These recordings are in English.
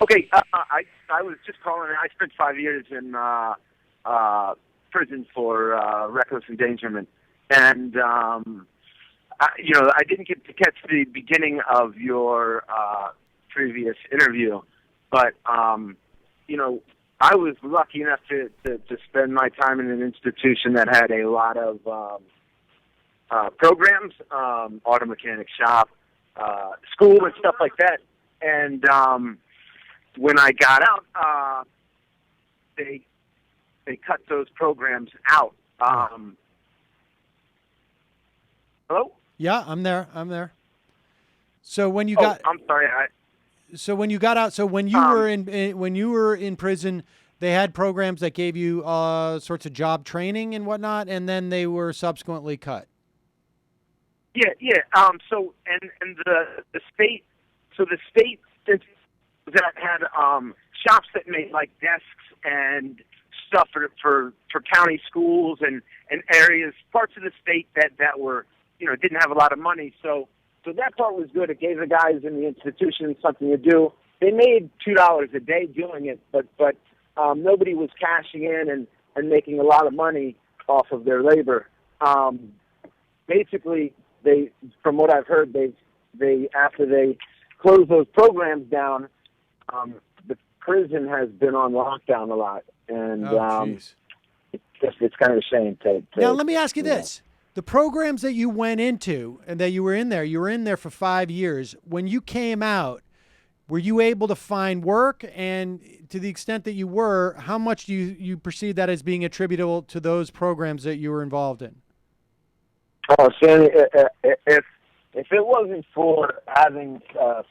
Okay. I was just calling. I spent 5 years in prison for reckless endangerment, and I didn't get to catch the beginning of your previous interview, but I was lucky enough to spend my time in an institution that had a lot of programs, auto mechanic shop, school, and stuff like that. And when I got out, they cut those programs out. Hello? Yeah, I'm there. So when you I'm sorry. so when you got out, so when you were when you were in prison, they had programs that gave you sorts of job training and whatnot, and then they were subsequently cut. Yeah. So and the state, that had shops that made like desks and stuff for county schools and areas, parts of the state that were didn't have a lot of money. So that part was good. It gave the guys in the institution something to do. They made $2 a day doing it, but nobody was cashing in and making a lot of money off of their labor. Basically, from what I've heard, they after they closed those programs down, the prison has been on lockdown a lot, and it's kind of a shame to now, let me ask you this. The programs that you went into and that you were in there for 5 years. When you came out, were you able to find work? And to the extent that you were, how much do you perceive that as being attributable to those programs that you were involved in? Oh, Sandy, if it wasn't for having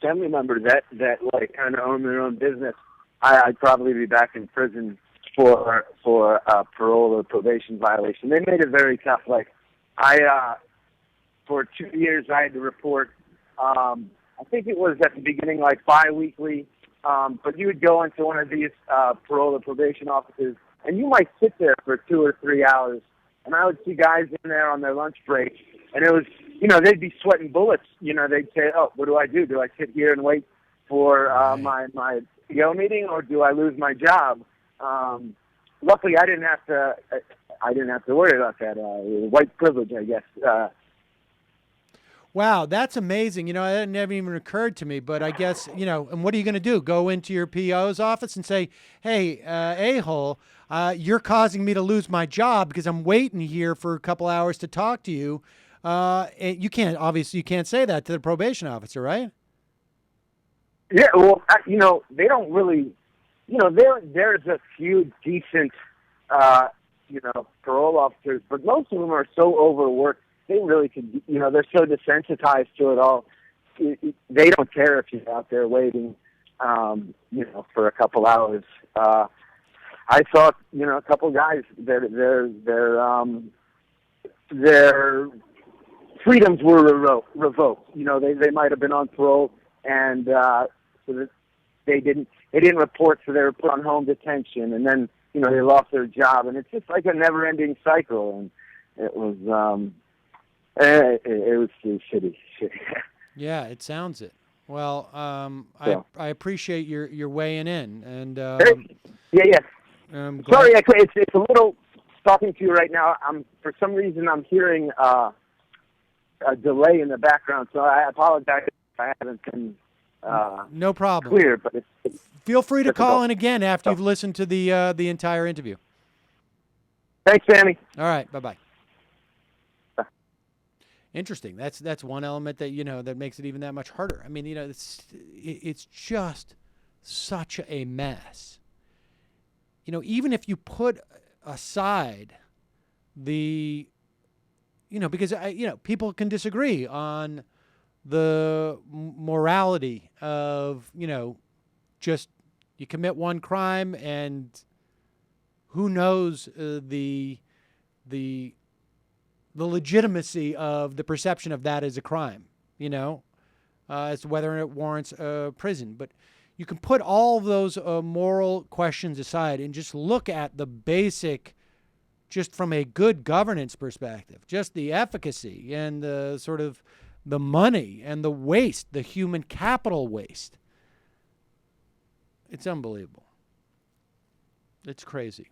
family members that like kind of own their own business, I'd probably be back in prison for parole or probation violation. They made it very tough. Like for 2 years, I had to report. I think it was at the beginning, like bi-weekly. But you would go into one of these parole or probation offices, and you might sit there for 2 or 3 hours. And I would see guys in there on their lunch break, and it was, they'd be sweating bullets. They'd say, "Oh, what do I do? Do I sit here and wait for my PO meeting, or do I lose my job?" Luckily, I didn't have to worry about that. White privilege, I guess. Wow, that's amazing. That never even occurred to me, but I guess, and what are you going to do? Go into your PO's office and say, "Hey, a-hole, you're causing me to lose my job because I'm waiting here for a couple hours to talk to you." And you can't say that to the probation officer, right? Yeah, well, they don't really, there's a few decent, parole officers, but most of them are so overworked. They really could, they're so desensitized to it all. They don't care if you're out there waiting, for a couple hours. I saw, a couple guys, their freedoms were revoked. They might have been on parole, and so that they didn't report, so they were put on home detention, and then they lost their job, and it's just like a never-ending cycle, and it was shitty. Yeah, it sounds it. Well, I appreciate your weighing in, and yeah. Sorry, it's a little talking to you right now. For some reason I'm hearing a delay in the background, so I apologize if I haven't been no problem. Clear, but it's feel free to difficult. call in again after you've listened to the entire interview. Thanks, Sammy. All right, bye-bye. Interesting. That's one element that that makes it even that much harder. I mean, it's just such a mess. Even if you put aside the because people can disagree on the morality of just you commit one crime and who knows the legitimacy of the perception of that as a crime, as to whether it warrants prison. But you can put all those moral questions aside and just look at the basic, just from a good governance perspective, just the efficacy and the sort of the money and the waste, the human capital waste. It's unbelievable. It's crazy.